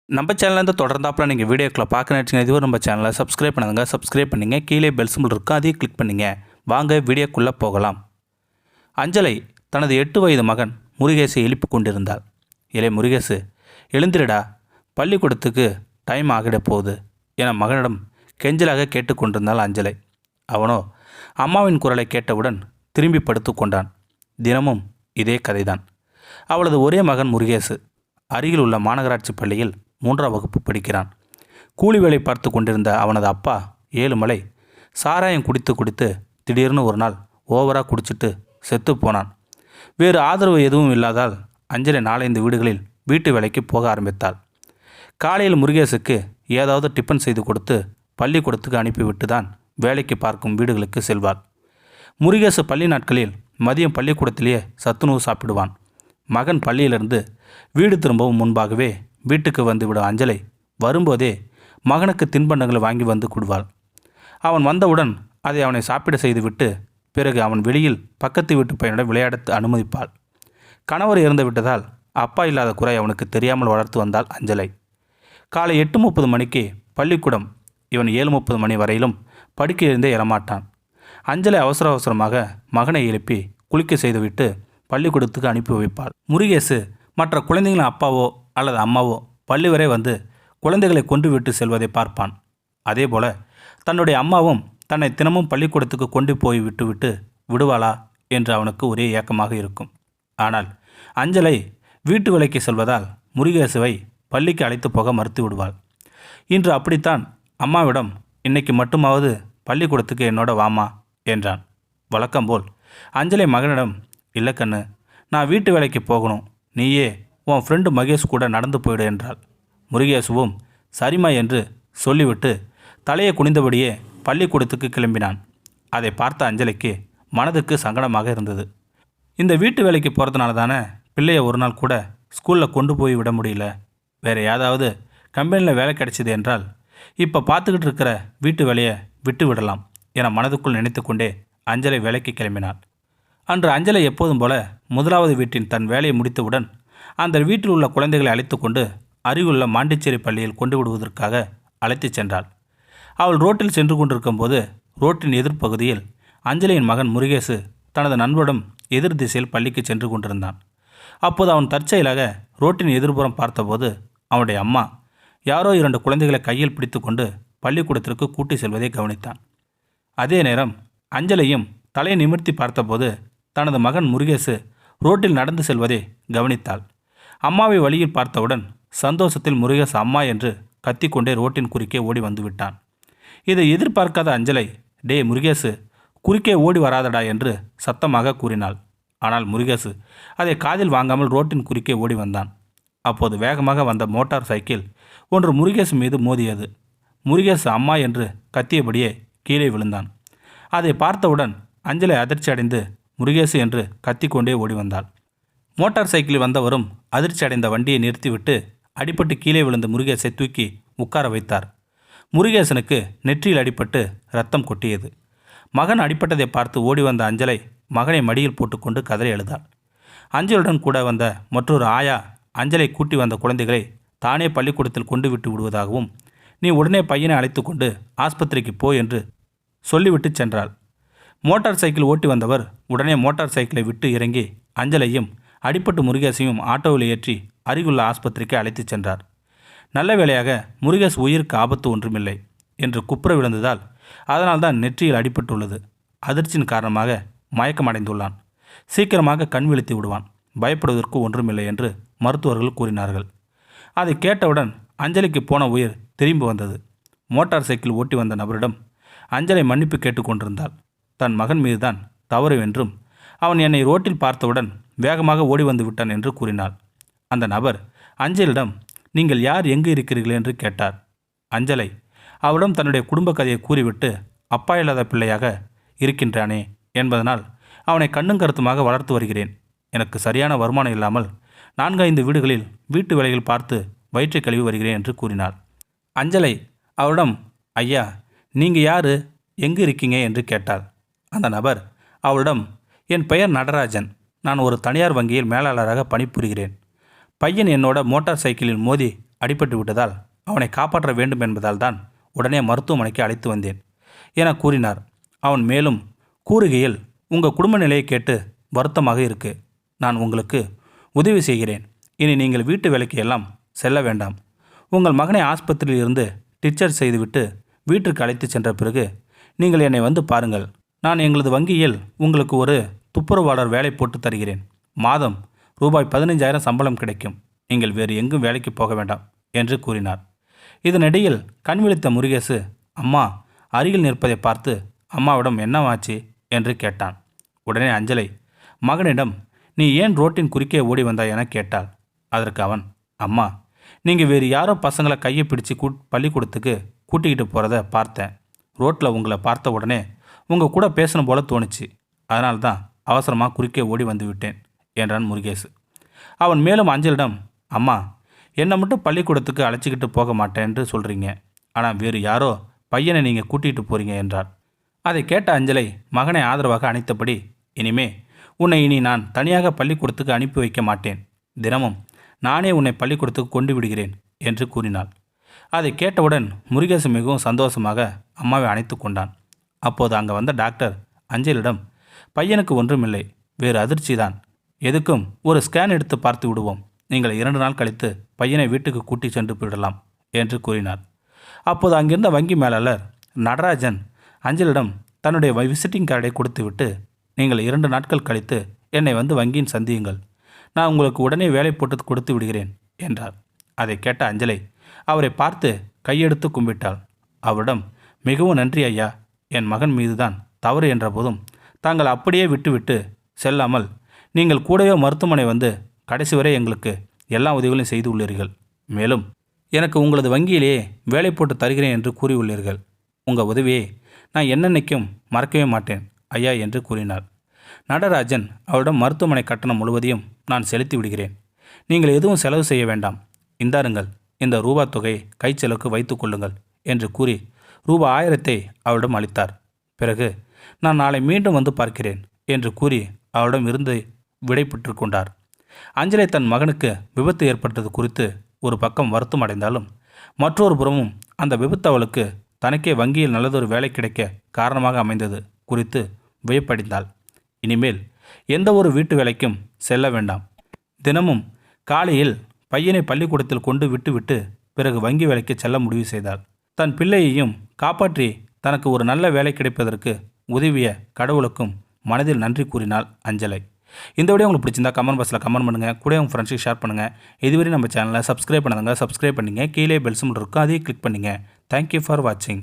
நம்ம சேனல்லேருந்து தொடர்ந்தாப்பில் நீங்கள் வீடியோக்களை பார்க்க நினச்சிங்க இதுவரை நம்ம சேனலை சப்ஸ்கிரைப் பண்ணுங்க. சப்ஸ்கிரைப் பண்ணிங்க. கீழே பெல் சிம்பிள் இருக்கும், அதையும் கிளிக் பண்ணிங்க. வாங்க வீடியோக்குள்ளே போகலாம். அஞ்சலை தனது 8 வயது மகன் முருகேசை எழுப்பி கொண்டிருந்தாள். இளைய முருகேசு, எழுந்திரடா, பள்ளிக்கூடத்துக்கு டைம் ஆகிட போகுது என மகனிடம் கெஞ்சலாக கேட்டுக்கொண்டிருந்தாள் அஞ்சலை. அவனோ அம்மாவின் குரலை கேட்டவுடன் திரும்பி படுத்து கொண்டான். தினமும் இதே கதைதான். அவளது ஒரே மகன் முருகேசு அருகில் உள்ள மாநகராட்சி பள்ளியில் 3ஆம் வகுப்பு படிக்கிறான். கூலி வேலை பார்த்து கொண்டிருந்த அவனது அப்பா ஏழுமலை சாராயம் குடித்து குடித்து திடீர்னு ஒரு நாள் ஓவராக குடிச்சிட்டு செத்து போனான். வேறு ஆதரவு எதுவும் இல்லாதால் அஞ்சலை 4-5 வீடுகளில் வீட்டு வேலைக்கு போக ஆரம்பித்தாள். காலையில் முருகேசுக்கு ஏதாவது டிஃபன் செய்து கொடுத்து பள்ளிக்கூடத்துக்கு அனுப்பிவிட்டு தான் வேலைக்கு பார்க்கும் வீடுகளுக்கு செல்வாள். முருகேசு பள்ளி நாட்களில் மதியம் பள்ளிக்கூடத்திலேயே சத்துணவு சாப்பிடுவான். மகன் பள்ளியிலிருந்து வீடு திரும்பவும் முன்பாகவே வீட்டுக்கு வந்துவிடும் அஞ்சலை வரும்போதே மகனுக்கு தின்பண்டங்களை வாங்கி வந்து கொடுவாள். அவன் வந்தவுடன் அதை அவனை சாப்பிட செய்துவிட்டு பிறகு அவன் வெளியில் பக்கத்து வீட்டு பையனுடன் விளையாட அனுமதிப்பாள். கணவர் இறந்து விட்டதால் அப்பா இல்லாத குறை அவனுக்கு தெரியாமல் வளர்த்து வந்தாள் அஞ்சலை. காலை 8:30 மணிக்கு பள்ளிக்கூடம். இவன் 7:30 மணி வரையிலும் படுக்கையிலிருந்தே எழமாட்டான். அஞ்சலை அவசர அவசரமாக மகனை எழுப்பி குளிக்க செய்துவிட்டு பள்ளிக்கூடத்துக்கு அனுப்பி வைப்பாள். முருகேசு மற்ற குழந்தைகளின் அப்பாவோ அல்லது அம்மாவோ பள்ளி வரை வந்து குழந்தைகளை கொண்டு விட்டு செல்வதை பார்ப்பான். அதேபோல தன்னுடைய அம்மாவும் தன்னை தினமும் பள்ளிக்கூடத்துக்கு கொண்டு போய் விட்டுவிட்டு விடுவாளா என்று அவனுக்கு ஒரே ஏக்கமாக இருக்கும். ஆனால் அஞ்சலை வீட்டு வேலைக்கு செல்வதால் முருகேசுவை பள்ளிக்கு அழைத்து போக மறுத்து விடுவாள். இன்று அப்படித்தான் அம்மாவிடம், இன்னைக்கு மட்டுமாவது பள்ளிக்கூடத்துக்கு என்னோட வாமா என்றான். வழக்கம்போல் அஞ்சலை மகனிடம், இல்லை கண்ணு, நான் வீட்டு வேலைக்கு போகணும், நீயே உன் ஃப்ரெண்டு மகேஷ் கூட நடந்து போயிடு என்றாள். முருகேசுவும் சரிம்மா என்று சொல்லிவிட்டு தலையை குனிந்தபடியே பள்ளிக்கூடத்துக்கு கிளம்பினான். அதை பார்த்த அஞ்சலிக்கு மனதுக்கு சங்கடமாக இருந்தது. இந்த வீட்டு வேலைக்கு போகிறதுனால தானே பிள்ளையை ஒரு நாள் கூட ஸ்கூலில் கொண்டு போய் விட முடியல. வேறு ஏதாவது கம்பெனியில் வேலை கிடைச்சிது என்றால் இப்போ பார்த்துக்கிட்டு இருக்கிற வீட்டு வேலையை விட்டு விடலாம் என மனதுக்குள் நினைத்து கொண்டே அஞ்சலை வேலைக்கு கிளம்பினாள். அன்று அஞ்சலை எப்போதும் போல 1வது வீட்டின் தன் வேலையை முடித்தவுடன் அந்த வீட்டில் உள்ள குழந்தைகளை அழைத்து கொண்டு அருகிலுள்ள மாண்டிச்சேரி பள்ளியில் கொண்டு விடுவதற்காக அழைத்துச் சென்றாள். அவள் ரோட்டில் சென்று கொண்டிருக்கும் போது ரோட்டின் எதிர்ப்பகுதியில் அஞ்சலியின் மகன் முருகேசு தனது நண்பரிடம் எதிர் திசையில் பள்ளிக்கு சென்று கொண்டிருந்தான். அப்போது அவன் தற்செயலாக ரோட்டின் எதிர்புறம் பார்த்தபோது அவனுடைய அம்மா யாரோ 2 குழந்தைகளை கையில் பிடித்து கொண்டு பள்ளிக்கூடத்திற்கு கூட்டி செல்வதை கவனித்தான். அதே நேரம் அஞ்சலையும் தலையை நிமிர்த்தி பார்த்தபோது தனது மகன் முருகேசு ரோட்டில் நடந்து செல்வதை கவனித்தாள். அம்மாவை வழியில் பார்த்தவுடன் சந்தோஷத்தில் முருகேசு அம்மா என்று கத்திக்கொண்டே ரோட்டின் குறுக்கே ஓடி வந்து விட்டான். இதை எதிர்பார்க்காத அஞ்சலை, டே முருகேசு, குறுக்கே ஓடி வராதடா என்று சத்தமாக கூறினாள். ஆனால் முருகேசு அதை காதில் வாங்காமல் ரோட்டின் குறுக்கே ஓடி வந்தான். அப்போது வேகமாக வந்த மோட்டார் சைக்கிள் ஒன்று முருகேசு மீது மோதியது. முருகேசு அம்மா என்று கத்தியபடியே கீழே விழுந்தான். அதை பார்த்தவுடன் அஞ்சலை அதிர்ச்சி அடைந்து முருகேசு என்று கத்திக்கொண்டே ஓடி வந்தாள். மோட்டார் சைக்கிளில் வந்தவரும் அதிர்ச்சி அடைந்த வண்டியை நிறுத்திவிட்டு அடிபட்டு கீழே விழுந்த முருகேசை தூக்கி உட்கார வைத்தார். முருகேசனுக்கு நெற்றியில் அடிபட்டு ரத்தம் கொட்டியது. மகன் அடிப்பட்டதை பார்த்து ஓடி வந்த அஞ்சலை மகனை மடியில் போட்டுக்கொண்டு கதறி அழுதாள். அஞ்சலுடன் கூட வந்த மற்றொரு ஆயா அஞ்சலை கூட்டி வந்த குழந்தைகளை தானே பள்ளிக்கூடத்தில் கொண்டு விட்டு விடுவதாகவும், நீ உடனே பையனை அழைத்து கொண்டு ஆஸ்பத்திரிக்கு போ என்று சொல்லிவிட்டு சென்றாள். மோட்டார் சைக்கிள் ஓட்டி வந்தவர் உடனே மோட்டார் சைக்கிளை விட்டு இறங்கி அஞ்சலையும் அடிப்பட்டு முருகேசையும் ஆட்டோவில் ஏற்றி அருகிலுள்ள ஆஸ்பத்திரிக்கு அழைத்துச் சென்றார். நல்ல வேளையாக முருகேசு உயிருக்கு ஆபத்து ஒன்றுமில்லை என்று குப்புற விழுந்ததால் அதனால்தான் நெற்றியில் அடிபட்டுள்ளது. அதிர்ச்சியின் காரணமாக மயக்கமடைந்துள்ளான். சீக்கிரமாக கண் விழித்து விடுவான், பயப்படுவதற்கு ஒன்றுமில்லை என்று மருத்துவர்கள் கூறினார்கள். அதை கேட்டவுடன் அஞ்சலிக்கு போன உயிர் திரும்பி வந்தது. மோட்டார் சைக்கிள் ஓட்டி வந்த நபரிடம் அஞ்சலை மன்னிப்பு கேட்டுக்கொண்டிருந்தாள். தன் மகன் மீதுதான் தவறு என்றும் அவன் என்னை ரோட்டில் பார்த்தவுடன் வேகமாக ஓடி வந்து விட்டான் என்று கூறினாள். அந்த நபர் அஞ்சலிடம், நீங்கள் யார், எங்கு இருக்கிறீர்கள் என்று கேட்டார். அஞ்சலை அவரிடம் தன்னுடைய குடும்ப கதையை கூறிவிட்டு, அப்பா இல்லாத பிள்ளையாக இருக்கின்றானே என்பதனால் அவனை கண்ணும் கருத்துமாக வளர்த்து வருகிறேன். எனக்கு சரியான வருமானம் இல்லாமல் 4-5 வீடுகளில் வீட்டு வேலைகள் பார்த்து வயிற்றை கழுவி வருகிறேன் என்று கூறினாள். அஞ்சலை அவரிடம், ஐயா, நீங்கள் யார், எங்கு இருக்கீங்க என்று கேட்டாள். அந்த நபர் அவளிடம், என் பெயர் நடராஜன், நான் ஒரு தனியார் வங்கியில் மேலாளராக பணிபுரிகிறேன். பையன் என்னோட மோட்டார் சைக்கிளில் மோதி அடிபட்டு விட்டதால் அவனை காப்பாற்ற வேண்டும் என்பதால் தான் உடனே மருத்துவமனைக்கு அழைத்து வந்தேன் என கூறினார். அவன் மேலும் கூறுகையில், உங்கள் குடும்ப நிலையை கேட்டு வருத்தமாக இருக்கு. நான் உங்களுக்கு உதவி செய்கிறேன். இனி நீங்கள் வீட்டு வேலைக்கு எல்லாம் செல்ல வேண்டாம். உங்கள் மகனை ஆஸ்பத்திரியில் இருந்து டிஸ்சார்ஜ் செய்துவிட்டு வீட்டிற்கு அழைத்து சென்ற பிறகு நீங்கள் என்னை வந்து பாருங்கள். நான் எங்களது வங்கியில் உங்களுக்கு ஒரு துப்புரவாளர் வேலை போட்டு தருகிறேன். மாதம் ரூபாய் 15,000 சம்பளம் கிடைக்கும். நீங்கள் வேறு எங்கும் வேலைக்கு போக வேண்டாம் என்று கூறினார். இதனிடையில் கண் விழித்த முருகேசு அம்மா அருகில் நிற்பதை பார்த்து அம்மாவிடம் என்னவாச்சு என்று கேட்டான். உடனே அஞ்சலை மகனிடம், நீ ஏன் ரோட்டின் குறுக்கே ஓடி வந்தாய் என கேட்டாள். அதற்கு அவன், அம்மா, நீங்கள் வேறு யாரோ பசங்களை கையை பிடிச்சி பள்ளிக்கூடத்துக்கு கூட்டிக்கிட்டு போகிறத பார்த்தேன். ரோட்டில் உங்களை பார்த்த உடனே உங்கள் கூட பேசணும் போல தோணுச்சு. அதனால தான் அவசரமாக குறுக்கே ஓடி வந்து விட்டேன் என்றான் முருகேசு. அவன் மேலும் அஞ்சலிடம், அம்மா, என்னை மட்டும் பள்ளிக்கூடத்துக்கு அழைச்சிக்கிட்டு போக மாட்டேன் என்று சொல்கிறீங்க. ஆனால் வேறு யாரோ பையனை நீங்கள் கூட்டிகிட்டு போகிறீங்க என்றார். அதை கேட்ட அஞ்சலை மகனை ஆதரவாக அணைத்தபடி, இனிமே உன்னை நான் தனியாக பள்ளிக்கூடத்துக்கு அனுப்பி வைக்க மாட்டேன். தினமும் நானே உன்னை பள்ளிக்கூடத்துக்கு கொண்டு விடுகிறேன் என்று கூறினாள். அதை கேட்டவுடன் முருகேசு மிகவும் சந்தோஷமாக அம்மாவை அணைத்து கொண்டான். அப்போது அங்கே வந்த டாக்டர் அஞ்சலிடம், பையனுக்கு ஒன்றுமில்லை, வேறு அதிர்ச்சி தான். எதுக்கும் ஒரு ஸ்கேன் எடுத்து பார்த்து விடுவோம். நீங்கள் 2 நாள் கழித்து பையனை வீட்டுக்கு கூட்டி சென்று போயிடலாம் என்று கூறினார். அப்போது அங்கிருந்த வங்கி மேலாளர் நடராஜன் அஞ்சலிடம் தன்னுடைய விசிட்டிங் கார்டை கொடுத்துவிட்டு, நீங்கள் 2 நாட்கள் கழித்து என்னை வந்து வங்கியின் சந்தியுங்கள். நான் உங்களுக்கு உடனே வேலை போட்டு கொடுத்து விடுகிறேன் என்றார். அதை கேட்ட அஞ்சலை அவரை பார்த்து கையெடுத்து கும்பிட்டாள். அவரிடம், மிகவும் நன்றி ஐயா. என் மகன் மீதுதான் தவறு என்ற போதும் தாங்கள் அப்படியே விட்டுவிட்டு செல்லாமல் நீங்கள் கூடவே மருத்துவமனை வந்து கடைசி வரை எங்களுக்கு எல்லா உதவிகளையும் செய்து உள்ளீர்கள். மேலும் எனக்கு உங்களது வங்கியிலேயே வேலை போட்டு தருகிறேன் என்று கூறியுள்ளீர்கள். உங்கள் உதவியை நான் என்னென்னைக்கும் மறக்கவே மாட்டேன் ஐயா என்று கூறினார். நடராஜன் அவரிடம், மருத்துவமனை கட்டணம் முழுவதையும் நான் செலுத்தி விடுகிறேன். நீங்கள் எதுவும் செலவு செய்ய வேண்டாம். இந்தாருங்கள், இந்த ரூபா தொகையை கைச்செலவுக்கு வைத்து கொள்ளுங்கள் என்று கூறி ரூபா 1000 அவரிடம் அளித்தார். பிறகு, நான் நாளை மீண்டும் வந்து பார்க்கிறேன் என்று கூறி அவரிடம் இருந்து விடை பெற்று கொண்டார். அஞ்சலை தன் மகனுக்கு விபத்து ஏற்பட்டது குறித்து ஒரு பக்கம் வருத்தம் அடைந்தாலும் மற்றொரு புறமும் அந்த விபத்து அவளுக்கு தனக்கே வங்கியில் நல்லதொரு வேலை கிடைக்க காரணமாக அமைந்தது குறித்து வியப்படைந்தாள். இனிமேல் எந்த ஒரு வீட்டு வேலைக்கும் செல்ல வேண்டாம். தினமும் காலையில் பையனை பள்ளிக்கூடத்தில் கொண்டு விட்டுவிட்டு பிறகு வங்கி வேலைக்கு செல்ல முடிவு செய்தாள். தன் பிள்ளையையும் காப்பாற்றி தனக்கு ஒரு நல்ல வேலை கிடைப்பதற்கு உதவிய கடவுளுக்கும் மனதில் நன்றி கூறினாள் அஞ்சலை. இந்த வீடியோ உங்களுக்கு பிடிச்சிருந்தா கமெண்ட் பாக்ஸில் கமெண்ட் பண்ணுங்கள். கூட உங்கள் ஃப்ரெண்ட்ஸுக்கு ஷேர் பண்ணுங்கள். இதுவரை நம்ம சேனலை சப்ஸ்கிரைப் பண்ணுங்க. சப்ஸ்கிரைப் பண்ணிங்க. கீழே பெல் சிம்பல் இருக்கும், அதையும் கிளிக் பண்ணிங்க. தேங்க்யூ ஃபார் வாட்சிங்.